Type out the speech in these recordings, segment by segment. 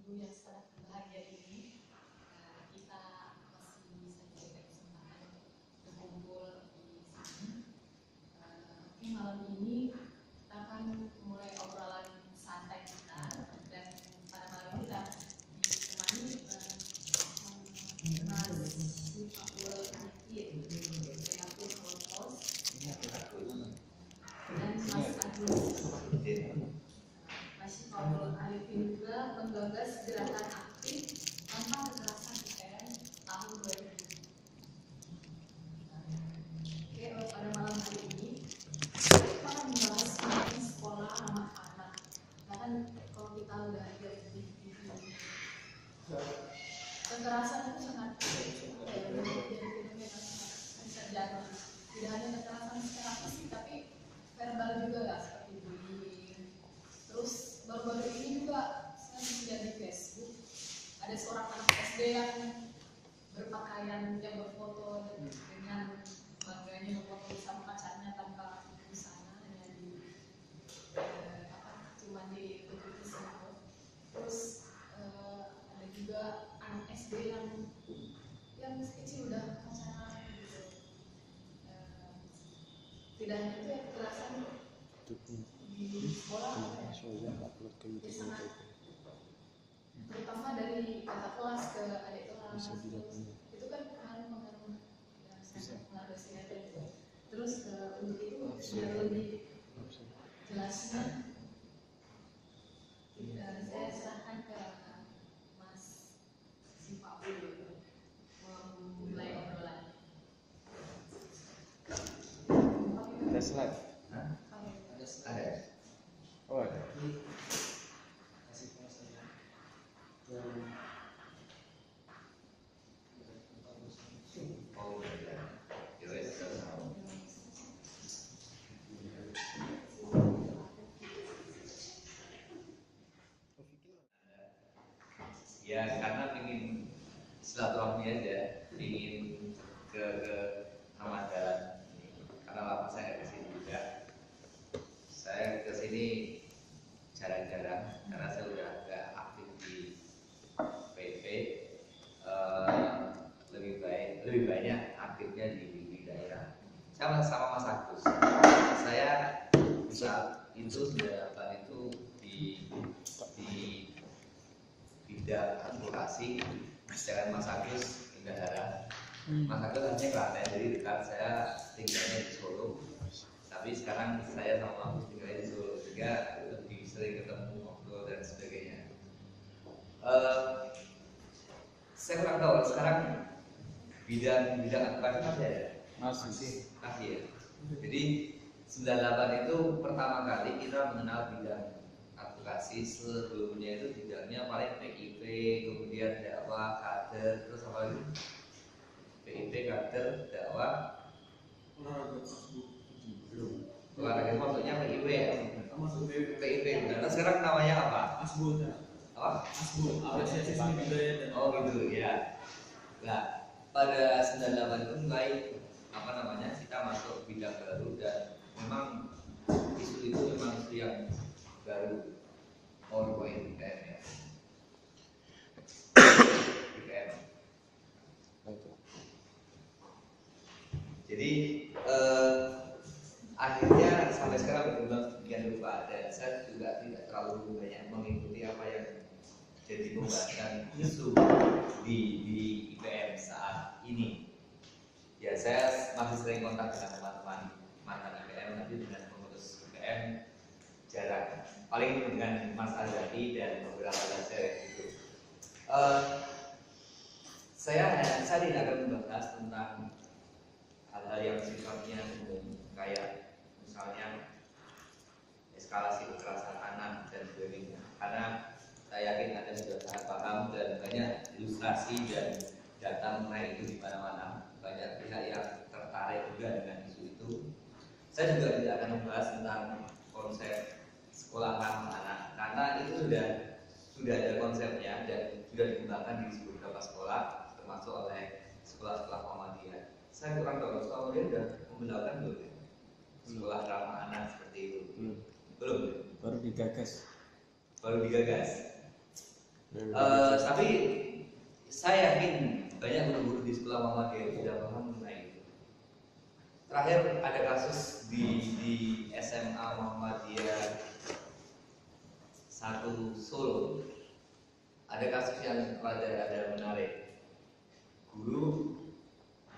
minggu yang sangat berbahagia ini, kita masih bisa diberikan kesempatan untuk berkumpul di sini. Malam ini kita akan mulai obrolan santai kita, dan pada malam ini kita ditemani Mas Sifakul Arifin, Selaku Holocaust, dan Mas Agus. Mas Sifakul Arifin juga menggagas gerakan aktif tanpa kekerasan IPM tahun 2000. Oke, pada malam hari ini kita akan membahas mengenai sekolah ramah anak. Bahkan kalau kita udah lihat di kekerasan itu sangat menjadi fenomena sangat terjadi. Tidak hanya kekerasan secara fisik, tapi verbal juga ya, seperti bullying. Terus baru-baru ini juga saya lihat di Facebook ada seorang anak SD yang berpakaian, yang berfoto dengan bangganya berfoto bersama pacarnya tanpa busana, hanya di cuma di begitu saja. Terus ada juga anak SD yang masih kecil udah pacaran gitu. Tidak hanya itu ya, kekerasan di sekolah ya, sangat, terutama dari kakak kelas ke adik kelas. Itu kan pengaruh ya, sangat pengaruh sinetron itu. Terus untuk itu biar lebih jelasnya, saya serahkan ke Mas Sifakul memulai obrolan. Ada slide? Ada slide. Oh ada. Ya karena ingin silaturahmi aja, ingin ke Ramadan. Karena lama saya ke sini juga. Saya ke sini jarang-jarang karena saya udah agak aktif di PP. Lebih banyak aktifnya di daerah. Sama Mas Agus. Saya saat itu sudah itu di bidang advokasi dengan Mas Agus Indahara. Mas Agus hanya Klaten, jadi dekat. Saya tinggalnya di Solo, tapi sekarang saya sama Mas Agus tinggalnya di Solo, sehingga lebih sering ketemu, ngobrol dan sebagainya. Saya kurang tahu sekarang bidang advokasi masih ada? Masih ya. Jadi 98 itu pertama kali kita mengenal bidang advokasi. Sebelumnya itu bidangnya paling PIP, kemudian dakwah, kader, terus apa lagi? PIP, kader, dakwah, olahraga itu maksudnya PIP ya? PIP, nah sekarang namanya apa? Asbud. Apa? Asbud, apresiasi seni budaya dan gitu ya. Nah, pada 98 itu mulai kita masuk bidang baru, dan memang isu itu memang isu yang baru. IPM ya. IPM. Jadi akhirnya sampai sekarang berkembang sedemikian rupa, dan saya juga tidak terlalu banyak mengikuti apa yang jadi pembahasan isu di IPM saat ini. Ya, saya masih sering kontak dengan teman-teman mantan IPM, tapi dengan pengurus IPM jarang. Paling dengan Mas Azati dan beberapa dosen gitu. Saya tidak akan membahas tentang hal-hal yang sifatnya kayak misalnya eskalasi kekerasan anak dan sebagainya, karena saya yakin Anda sudah sangat paham dan banyak ilustrasi dan data mengenai itu di mana-mana. Banyak pihak yang tertarik juga dengan isu itu. Saya juga tidak akan membahas tentang konsep sekolah ramah anak, karena itu sudah ada konsepnya dan sudah dikembangkan di beberapa sekolah, termasuk oleh sekolah-sekolah Muhammadiyah. Saya kurang tahu sekolah Muhammadiyah sudah membenarkan belum ya? Sekolah ramah anak seperti itu? Belum. Baru digagas. Tapi saya yakin banyak guru-guru di sekolah Muhammadiyah yang sudah paham mengenai itu. Terakhir ada kasus di SMA Muhammadiyah 1 Solo. Ada kasus yang ada menarik. Guru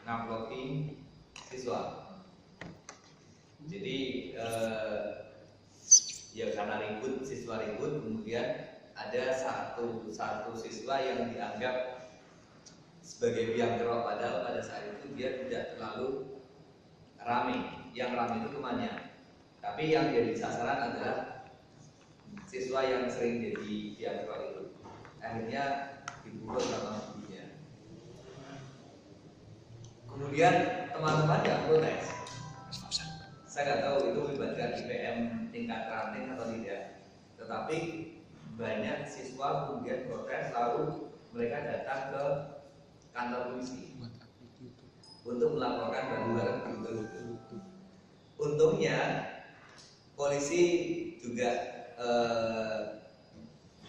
namploki siswa. Jadi ya karena ribut, siswa ribut, kemudian ada satu siswa yang dianggap sebagai biang kerok, padahal pada saat itu dia tidak terlalu rame. Yang rame itu temannya, tapi yang jadi sasaran adalah siswa yang sering jadi biang kerok itu. Akhirnya dipukul sama gurunya. Kemudian teman-teman yang protes. Saya nggak tahu itu melibatkan IPM tingkat ranting atau tidak, tetapi banyak siswa kemudian protes, lalu mereka datang ke kantor polisi untuk melaporkan barang-barang guru itu. Untungnya polisi juga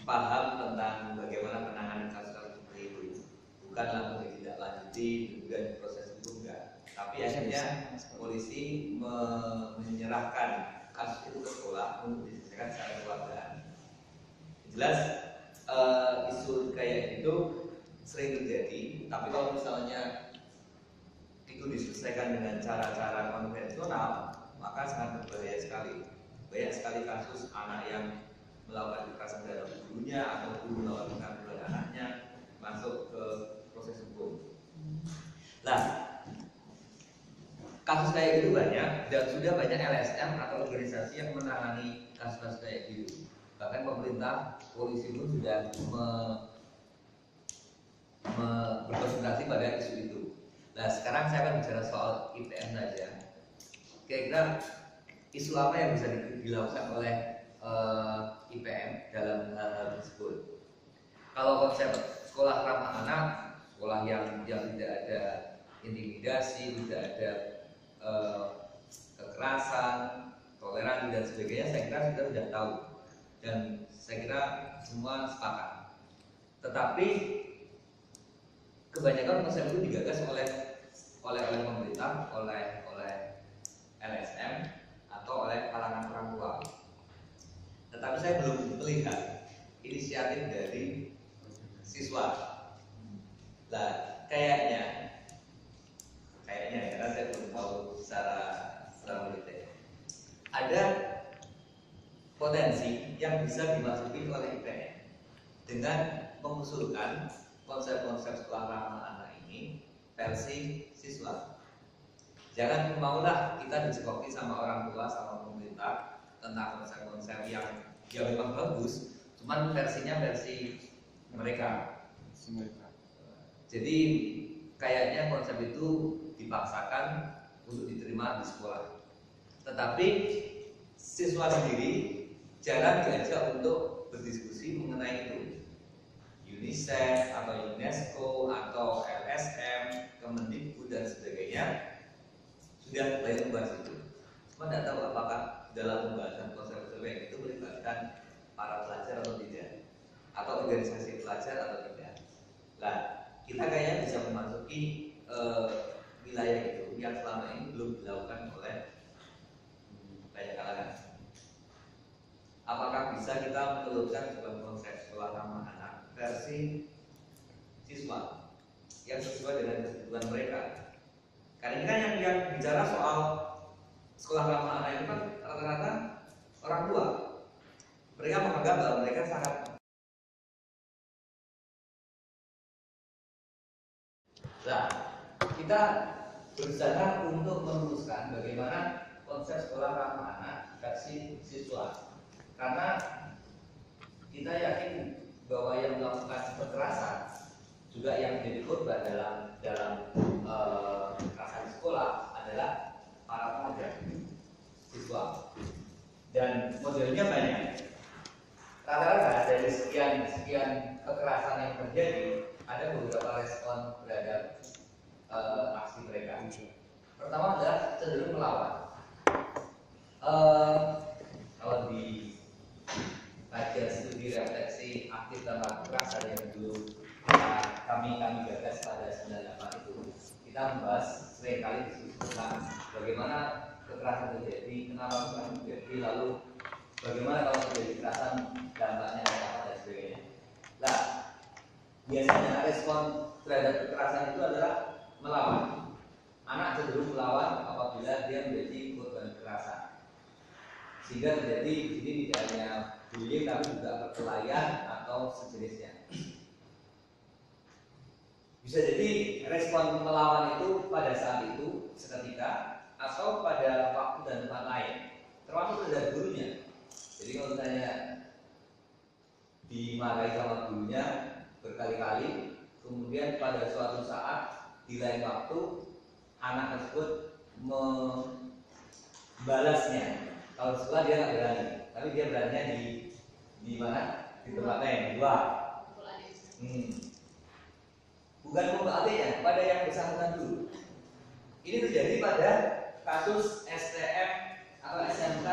paham tentang bagaimana penanganan kasus seperti itu, bukan langsung ditindaklanjuti juga di proses hukum, enggak. Tapi akhirnya polisi menyerahkan kasus itu ke sekolah untuk diselesaikan secara kekeluargaan. Jelas isu kayak itu sering terjadi, tapi kalau misalnya itu diselesaikan dengan cara-cara konvensional, maka sangat berbahaya sekali. Banyak sekali kasus anak yang melakukan kekerasan terhadap gurunya atau guru melakukan kekerasan terhadap anaknya masuk ke proses hukum. Nah, kasus kayak gitu banyak, dan sudah banyak LSM atau organisasi yang menangani kasus-kasus kayak gitu. Bahkan pemerintah, polisi pun sudah berkonsentrasi pada isu itu. Nah, sekarang saya akan bicara soal IPM saja. Kira-kira isu apa yang bisa dilakukan oleh IPM dalam hal tersebut? Kalau konsep sekolah ramah anak, sekolah yang tidak ada intimidasi, tidak ada kekerasan, toleransi dan sebagainya, saya kira kita sudah tahu dan saya kira semua sepakat. Tetapi kebanyakan konsep itu digagas oleh pemerintah, oleh LSM atau oleh kalangan orang tua. Tetapi saya belum melihat inisiatif dari siswa. Nah, kayaknya karena saya belum tahu secara mendetil, ada potensi yang bisa dimasuki oleh IPM dengan mengusulkan konsep-konsep sekolah ramah anak ini versi siswa. Jangan maulah kita dicekoki sama orang tua, sama pemerintah tentang konsep-konsep yang memang bagus, cuman versinya versi mereka. Jadi kayaknya konsep itu dipaksakan untuk diterima di sekolah. Tetapi siswa sendiri jarang diajak untuk berdiskusi mengenai itu. UNICEF atau UNESCO atau LSM, Kemendikbud dan sebagainya sudah banyak membahas itu. Cuma tidak tahu apakah dalam pembahasan konsep-konsep yang itu melibatkan para pelajar atau tidak, atau organisasi pelajar atau tidak. Nah, kita kayaknya bisa memasuki wilayah itu yang selama ini belum dilakukan oleh banyak kalangan. Apakah bisa kita menelurkan sebuah konsep sekolah ramah anak versi siswa yang sesuai dengan kebutuhan mereka? Karena ini kan yang bicara soal sekolah ramah anak itu kan rata-rata orang tua. Mereka menganggap bahwa mereka sangat. Nah, kita berusaha untuk merumuskan bagaimana konsep sekolah ramah anak versi siswa. Karena kita yakin bahwa yang melakukan kekerasan juga yang menjadi korban dalam kekerasan di sekolah adalah para pelajar, siswa. Dan modelnya banyak. Rata-rata dari sekian kekerasan yang terjadi, ada beberapa respon terhadap aksi mereka. Pertama adalah cenderung melawan. Kalau di kajian studi refleksi aktif tentang kekerasan kita membahas seringkali diskusi tentang bagaimana kekerasan terjadi, kenapa kekerasan terjadi, lalu bagaimana kalau terjadi kekerasan dampaknya apa dan sebagainya. Nah, biasanya respon terhadap kekerasan itu adalah melawan. Anak cenderung melawan apabila dia menjadi korban kekerasan. Sehingga terjadi di sini tidak hanya bullying tapi juga perkelahian atau sejenisnya. Bisa jadi respon melawan itu pada saat itu seketika atau pada waktu dan tempat lain, termasuk terhadap gurunya. Jadi kalau misalnya dimarahi sama gurunya berkali-kali, kemudian pada suatu saat di lain waktu anak tersebut membalasnya. Kalau sekolah dia nggak berani, tapi dia beraninya di mana? Di tempat lain, di luar. Bukan pemukul adiknya, pada yang bersangkutan dulu. Ini terjadi pada kasus STM atau SMK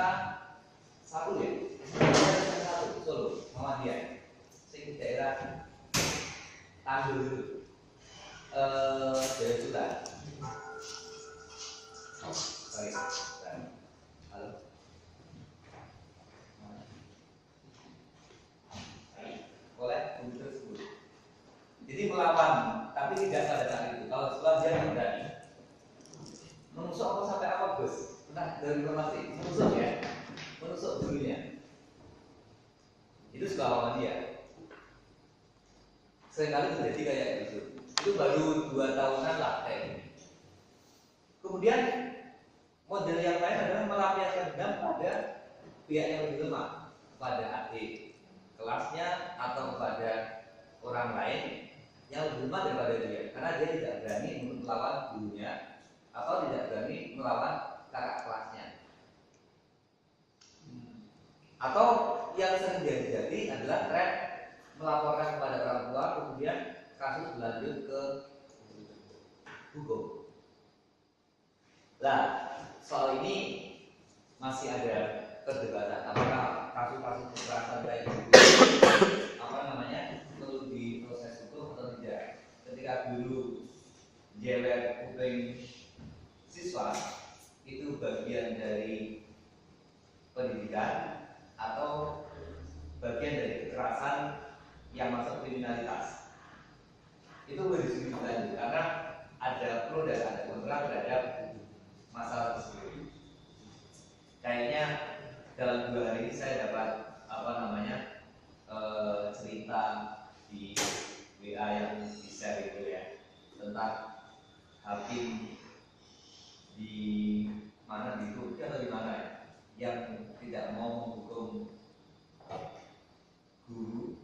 1 ya, SMK 1 Solo, Muhammadiyah, di daerah Tanggul dulu, Jaya Sultan. Sorry, halo. Oleh guru tersebut. Jadi melawan, tapi tidak pada saat itu. Kalau setelah dia yang berani, menusuk apa sampai apa Gus? Entah dari informasi, menusuk ya, menusuk gurunya. Itu sekolah Muhammadiyah. Seringkali terjadi kayak gitu. Itu baru 2 tahunan lah kayak ini. Kemudian model yang lain adalah melampiaskan dendam pada pihak yang lebih lemah, pada adik kelasnya atau pada orang lain yang lebih lemah daripada dia, karena dia tidak berani untuk melawan gurunya atau tidak berani melawan kakak kelasnya. Atau yang sering terjadi adalah tren melaporkan kepada orang tua, kemudian kasus berlanjut ke hukum. Nah, soal ini masih ada perdebatan apakah kasus-kasus kekerasan kayak gitu perlu diproses hukum atau tidak. Ketika guru jewer kuping siswa itu bagian dari pendidikan atau bagian dari kekerasan yang masuk kriminalitas. Itu berdiskusi lanjut karena ada pro dan ada kontra terhadap masalah tersebut. Kayaknya dalam 2 hari ini saya dapat cerita di WA yang di-share itu ya, tentang hakim di mana, di Turki atau di mana ya, yang tidak mau menghukum guru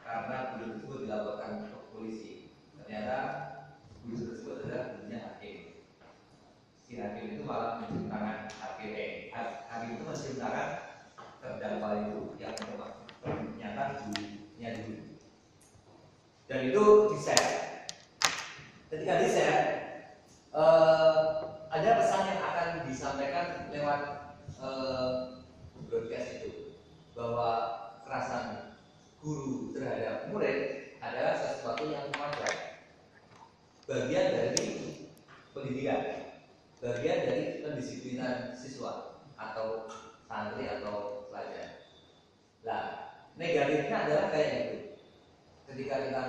karena guru tersebut dilaporkan ke polisi. Ternyata guru tersebut adalah gurunya hakim. Si hakim itu malah mencium tangan hakim itu mencium tangan terdakwa itu yang ternyata gurunya dulu. Dan itu di-share. Ketika di-share, ada pesan yang akan disampaikan lewat broadcast itu, bahwa kekerasan guru terhadap murid adalah sesuatu yang wajar, bagian dari pendidikan, bagian dari pendisiplinan siswa atau santri atau pelajar. Nah, negatifnya adalah kayak gitu. Ketika kita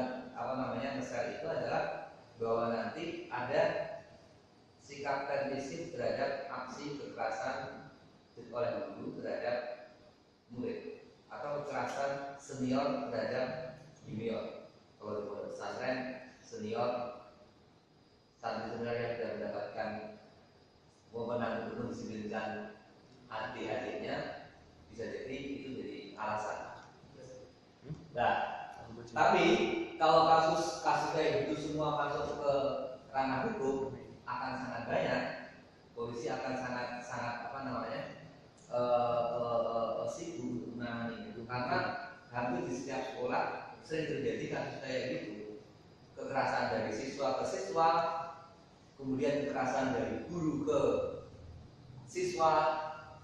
nge-share itu adalah bahwa nanti ada sikap permisif terhadap aksi kekerasan oleh guru terhadap murid atau kekerasan senior terhadap junior. Kalau di pondok pesantren, senior santri senior yang sudah mendapatkan wewenang untuk mendisiplinkan adik-adiknya, bisa jadi itu jadi alasan. Nah, tapi kalau kasus kayak gitu semua masuk ke ranah hukum, akan sangat banyak. Polisi akan sangat sibuk untuk menangani itu, karena hampir di setiap sekolah sering terjadi kasus kayak gitu. Kekerasan dari siswa ke siswa, kemudian kekerasan dari guru ke siswa,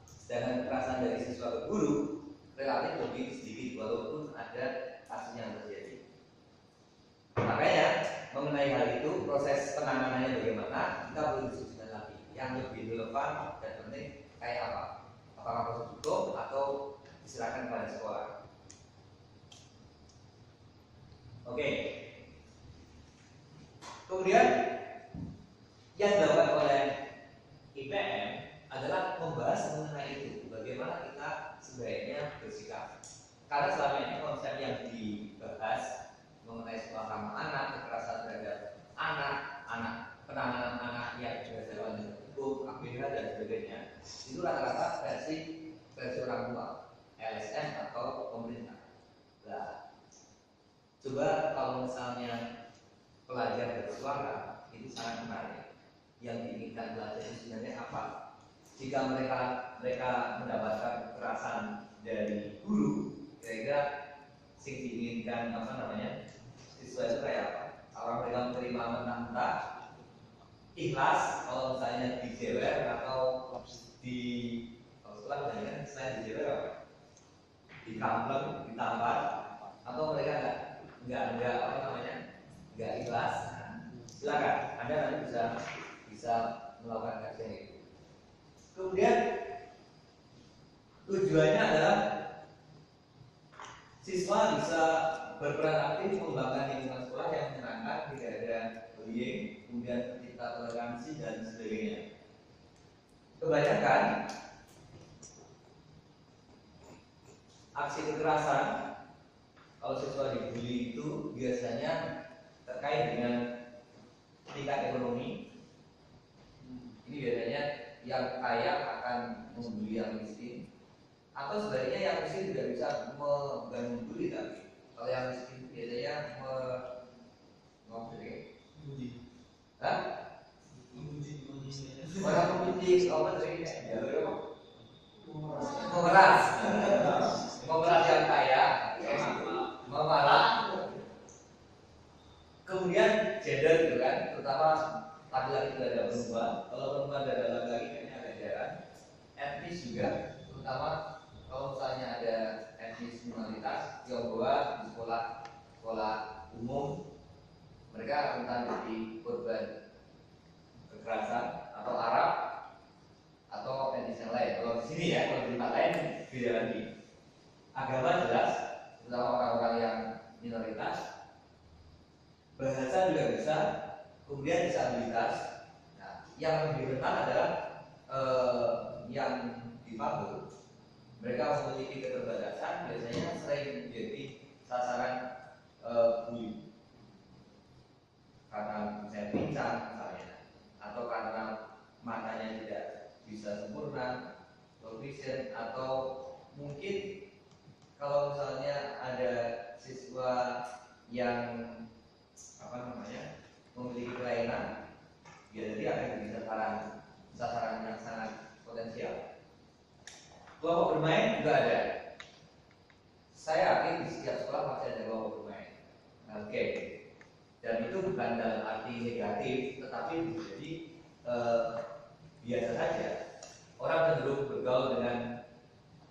sedangkan kekerasan dari siswa ke guru relatif lebih sedikit walaupun ada kasus yang terjadi. Makanya mengenai hal itu, proses penanganannya bagaimana, kita perlu diskusikan lagi. Yang lebih relevan dan penting kayak apa? Apakah proses hukum atau diserahkan kepada sekolah? Oke. Kemudian yang dilakukan oleh IPM adalah membahas mengenai itu, bagaimana kita sebaiknya bersikap. Karena selama ini konsep yang dibahas mengenai sekolah ramah anak, kekerasan terhadap anak, penanganan anak yang berdasarkan dengan hukum, APH dan sebagainya, itu rata-rata versi orang tua, LSM atau pemerintah. Nah, coba kalau misalnya pelajar bersuara, itu sangat menarik. Yang diinginkan pelajar itu sebenarnya apa? Jika mereka mendapatkan kekerasan dari guru, kira-kira yang diinginkan siswa itu kayak apa? Orang mereka menerima mentah-mentah, ikhlas kalau misalnya dijewer atau kalau sekolah misalnya selain dijewer apa? Dikampleng, ditampar, atau mereka nggak ikhlas. Silakan, Anda nanti bisa melakukan kajian itu. Kemudian tujuannya adalah siswa bisa berperan aktif mengembangkan lingkungan sekolah yang menyenangkan, tidak ada bullying, kemudian tercipta toleransi dan sebagainya. Kebanyakan aksi kekerasan kalau siswa dibully itu biasanya terkait dengan tingkat ekonomi. Ini biasanya yang kaya akan membuli yang miskin, atau sebaliknya yang miskin tidak bisa membuli, tapi kalau yang miskin biasanya orang memuji memeras yang kaya, memalak. Kemudian gender gitu kan, terutama laki-laki terhadap perempuan. Kalau perempuan terhadap laki-laki kayaknya agak jarang. Etnis juga, terutama kalau misalnya ada etnis minoritas Tionghoa di sekolah umum, mereka rentan jadi korban kekerasan, atau Arab atau etnis yang lain. Kalau di sini ya, kalau di tempat lain beda lagi. Agama jelas, terutama orang-orang yang minoritas. Bahasa juga bisa, kemudian disabilitas. Nah, yang lebih rentan adalah yang difabel. Mereka memiliki keterbatasan, biasanya sering menjadi sasaran bully karena misalnya pincang misalnya, atau karena matanya tidak bisa sempurna, low vision, atau mungkin kalau misalnya ada siswa yang memiliki kelainan, jadi akan jadi sasaran yang sangat potensial. Kelompok bermain juga ada. Saya yakin di setiap sekolah pasti ada kelompok bermain. Oke. Dan itu bukan dalam arti negatif, tetapi menjadi biasa saja. Orang cenderung bergaul dengan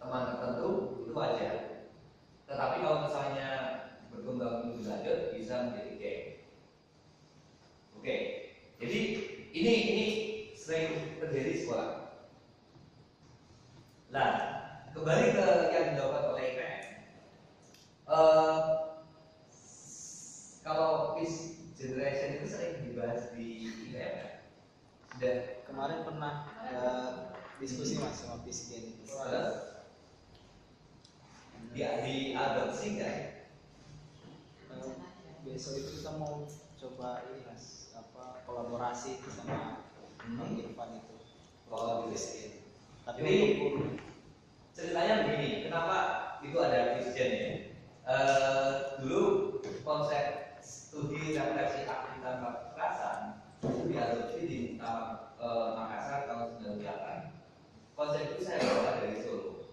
teman tertentu, itu wajar. Tetapi kalau misalnya berkembang lebih lanjut, bisa menjadi geng. Oke, jadi ini sering terjadi di sekolah. Nah, kembali ke yang dilakukan oleh IPM. Kalau peace generation itu sering dibahas di IPM. Dan Kemarin pernah diskusi mas sama peace gen itu. diadopsi kan? Besok itu kita mau coba ini mas, kolaborasi sama Bang Irfan itu. Oh, peace gen. Tapi Jadi, untuk ceritanya begini, kenapa itu ada vision ya? Dulu konsep studi refleksi aktif tanpa kekerasan itu diadopsi di Makassar tahun 98. Konsep itu saya bawa dari Solo.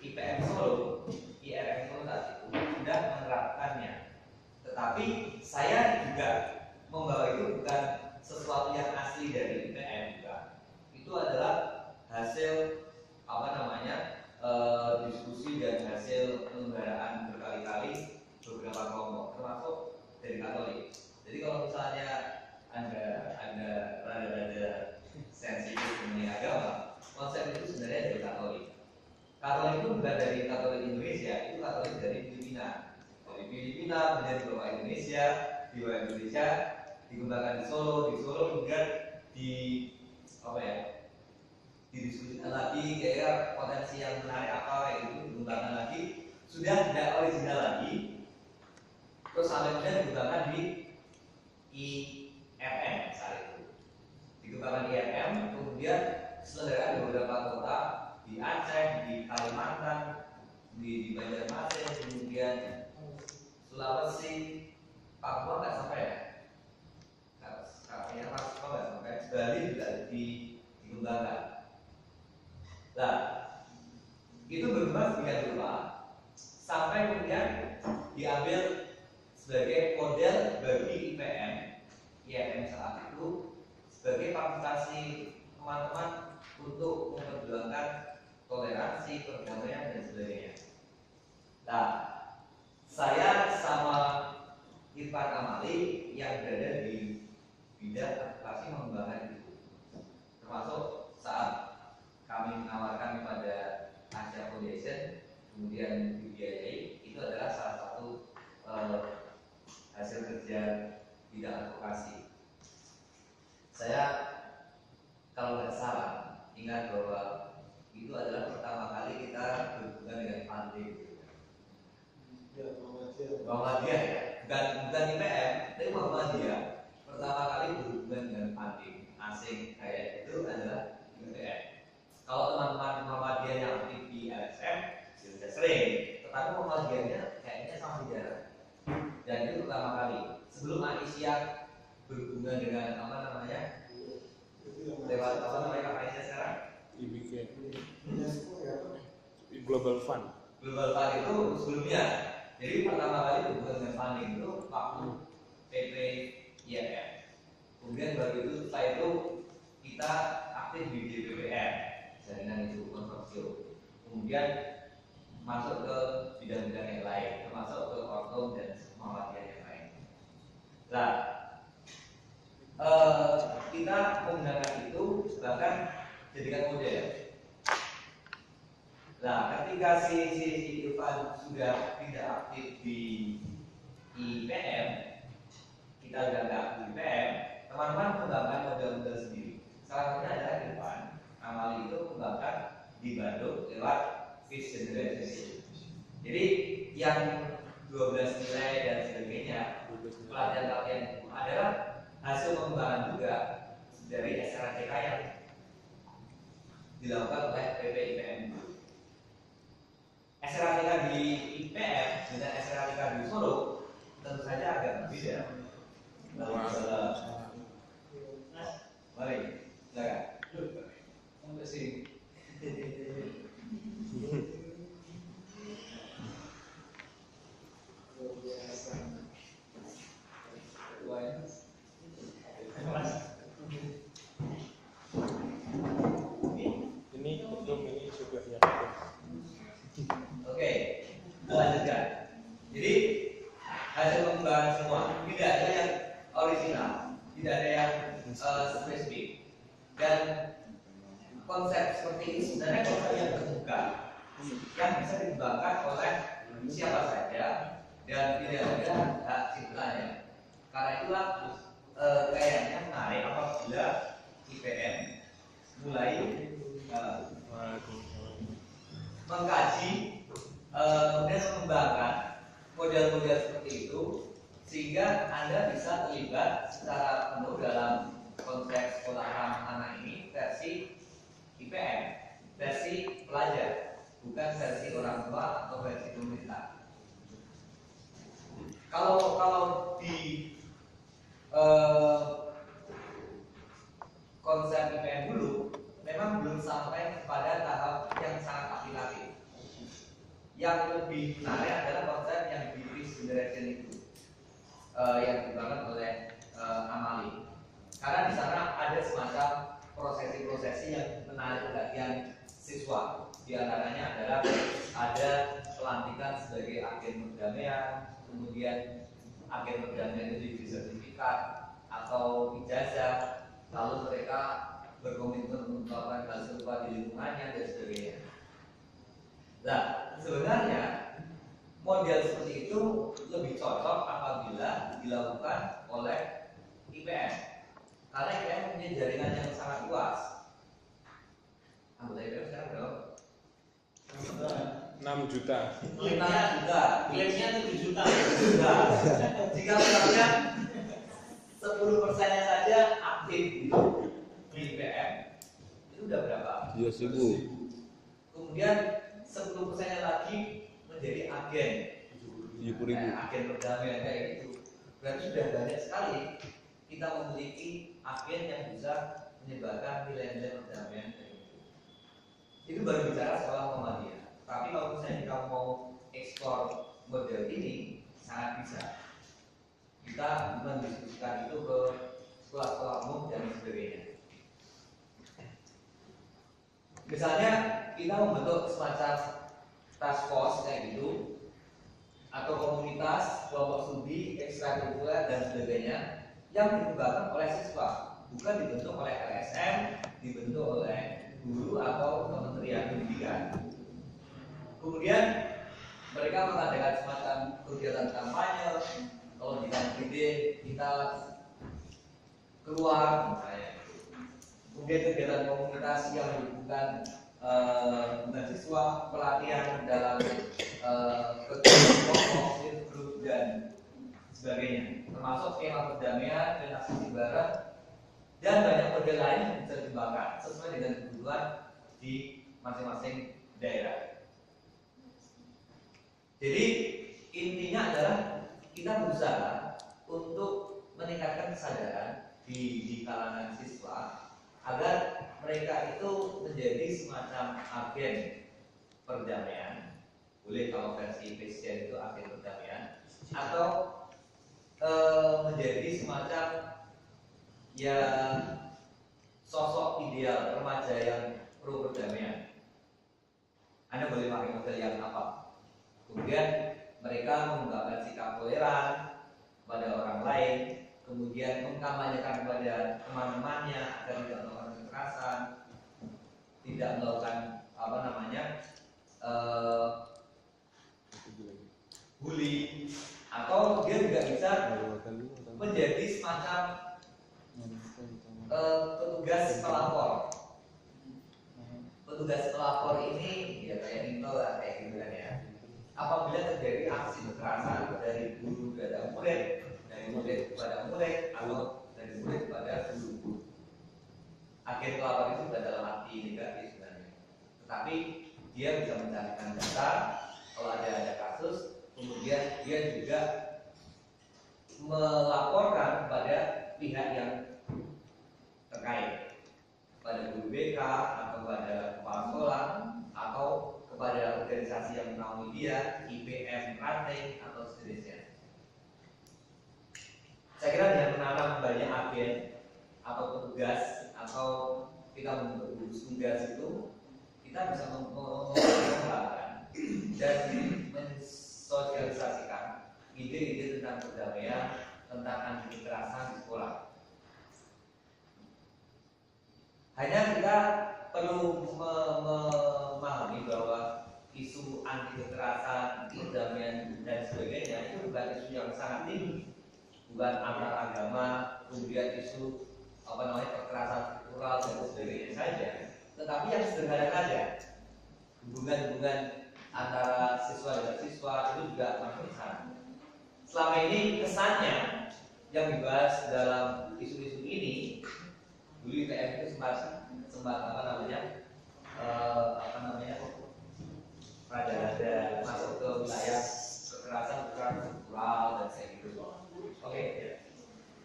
IPM Solo, IRM Solo saat itu sudah menerapkannya. Tetapi saya juga membawa itu bukan sesuatu yang asli dari IPM, bukan. Itu adalah hasil diskusi dan hasil penyelenggaraan berkali-kali beberapa kelompok, termasuk dari Katolik. Jadi kalau misalnya ada rada-rada sensitif mengenai agama, konsep itu sebenarnya dari Katolik. Katolik itu bukan dari Katolik Indonesia, itu Katolik dari Filipina. Dari Filipina menjadi bawa Indonesia, di bawah Indonesia dikembangkan di Solo kemudian di apa ya? Didiskusikan lagi kira potensi yang menarik apa kayak gitu, dikembangkan lagi, sudah tidak original lagi, terus sampai kemudian dikembangkan di IFM saat itu, dikembangkan di IFM, kemudian diselenggarakan di beberapa kota di Aceh, di Kalimantan, di Banjarmasin, kemudian Sulawesi, Papua nggak sampai ya, katanya Papua nggak sampai, Bali juga dikembangkan. Nah, itu berkembang sedemikian rupa sampai kemudian diambil sebagai model bagi IPM saat itu sebagai fasilitasi teman-teman untuk memperjuangkan toleransi, perdamaian dan sebagainya. Nah, saya sama Irfan Amali yang berada di bidang advokasi mengembangkan itu, termasuk saat kami menawarkan kepada Asia Foundation kemudian dibiayai, itu adalah salah satu hasil kerja bidang advokasi. Saya kalau nggak salah ingat bahwa itu adalah pertama kali kita berhubungan dengan funding. Muhammadiyah ya, bukan IPM, tapi Muhammadiyah pertama kali berhubungan dengan funding asing kayak itu adalah IPM. Kalau teman-teman Muhammadiyah yang aktif di LSM sudah sering, tetapi Muhammadiyahnya kayaknya sama jarang. Dan itu pertama kali. Sebelum Aisyah berhubungan dengan apa namanya? Lewat apa namanya Kak Aisyah sekarang? IBK. Global Fund. Global Fund itu sebelumnya. Jadi pertama kali berhubungan dengan funding itu waktu PP IFM. Kemudian baru itu setelah itu kita aktif di DPPR, jaringan itu konsorsium. Kemudian masuk ke bidang-bidang yang lain, termasuk ke Ortom dan Muhammadiyah yang lain. Nah, kita menggunakan itu bahkan jadikan model. Nah, ketika si Irfan sudah tidak aktif di IPM, kita sudah tidak aktif di IPM, teman-teman mengembangkan model-model sendiri. Salah satunya adalah Irfan Amali itu mengembangkan di Bandung lewat Fish Generation. Jadi yang 12 nilai dan sebagainya, pelatihan-pelatihan itu adalah hasil pengembangan juga dari SRATK yang dilakukan oleh PP IPM. SRATK di IPM dengan SRATK di Solo tentu saja agak berbeda. Mari, silakan. Sampai sini. Ini belum, ini sudah ya. Oke, lanjutkan. Jadi hasil pengembangan semua, tidak ada yang original, tidak ada yang spesifik. Dan konsep seperti ini sebenarnya konsep yang terbuka, yang bisa dikembangkan oleh siapa saja dan tidak ada hak ciptanya. Karena itulah kayaknya menarik apabila IPM mulai mengkaji kemudian mengembangkan model-model seperti itu sehingga Anda bisa terlibat secara penuh dalam konteks sekolah ramah anak ini versi IPM, versi pelajar, bukan versi orang tua atau versi pemerintah. Kalau di konsep IPM dulu memang belum sampai pada tahap yang sangat aplikatif. Yang lebih menarik adalah konsep yang di Fish Generation itu yang dikembangkan oleh Amali. Karena di sana ada semacam prosesi-prosesi yang menarik perhatian siswa. Di antaranya adalah ada pelantikan sebagai agen perdamaian, kemudian agen perdamaian itu diberi sertifikat atau ijazah, lalu mereka berkomitmen melakukan hal serupa di lingkungannya dan sebagainya. Nah, sebenarnya model seperti itu lebih cocok apabila dilakukan oleh IPM, karena IPM punya jaringan yang sangat luas. Anggota IPM sekarang berapa? 6 juta. 5 juta. Klaimnya 7 juta. Nah, jika misalnya 10%-nya saja aktif di IPM, itu udah berapa? 2.000. Kemudian 10%-nya lagi menjadi agen, 70.000. agen perdamaian kayak gitu. Berarti sudah banyak sekali kita memiliki agen yang bisa menyebarkan nilai-nilai perdamaian kayak gitu. Itu baru bicara sekolah Muhammadiyah. Tapi kalau misalnya kita mau ekspor model ini, sangat bisa. Kita mendiskusikan itu ke sekolah-sekolah umum dan sebagainya. Misalnya kita membentuk semacam task force kayak gitu, atau komunitas, kelompok studi, ekstrakurikuler dan sebagainya yang dikembangkan oleh siswa, bukan dibentuk oleh LSM, dibentuk oleh guru atau Kementerian Pendidikan. Kemudian mereka mengadakan semacam kegiatan kampanye. Kalau di KPD kita keluar misalnya. Kemudian kegiatan komunitas yang melibatkan mahasiswa, pelatihan dalam kelompok, grup dan sebagainya, termasuk skema perdamaian dan aksi bareng dan banyak model lain yang bisa dikembangkan sesuai dengan kebutuhan di masing-masing daerah. Jadi intinya adalah kita berusaha untuk meningkatkan kesadaran di kalangan siswa agar mereka itu menjadi semacam agen perdamaian. Boleh kalau versi Christian itu agen perdamaian, atau menjadi semacam ya sosok ideal remaja yang pro perdamaian. Anda boleh pakai model yang apa? Kemudian mereka mengembangkan sikap toleran pada orang lain, kemudian mengkampanyekan kepada teman-temannya agar tidak melakukan kekerasan, tidak melakukan bully, atau dia juga bisa menjadi semacam petugas pelapor. Petugas pelapor ini ya kayak Nito lah, kayak gitu kan ya. Apabila terjadi aksi kekerasan dari guru kepada murid, dari murid kepada murid, atau dari murid kepada guru, agen pelapor itu sudah dalam arti negatif sebenarnya. Tetapi dia bisa mencarikan data kalau ada kasus, kemudian dia juga melaporkan kepada pihak yang terkait, pada guru BK atau pada kepala sekolah atau kepada organisasi yang menaungi dia, IPM, ranting atau sejenisnya. Saya kira dengan menanam banyak agen atau petugas atau kita membentuk gugus tugas itu, kita bisa mengembangkan dan mensosialisasikan ide-ide tentang perdamaian, tentang anti kekerasan di sekolah. Hanya kita perlu memahami bahwa isu anti kekerasan, perdamaian dan sebagainya itu bukan isu yang sangat tinggi, bukan antar agama, kemudian isu kekerasan struktural dan sebagainya saja, tetapi yang sederhana saja, hubungan-hubungan antara siswa dengan siswa itu juga masuk ke sana. Selama ini kesannya yang dibahas dalam isu-isu ini, dulu IPM itu sempat rada-rada masuk ke wilayah kekerasan struktural dan kayak gitu. Oke, ya.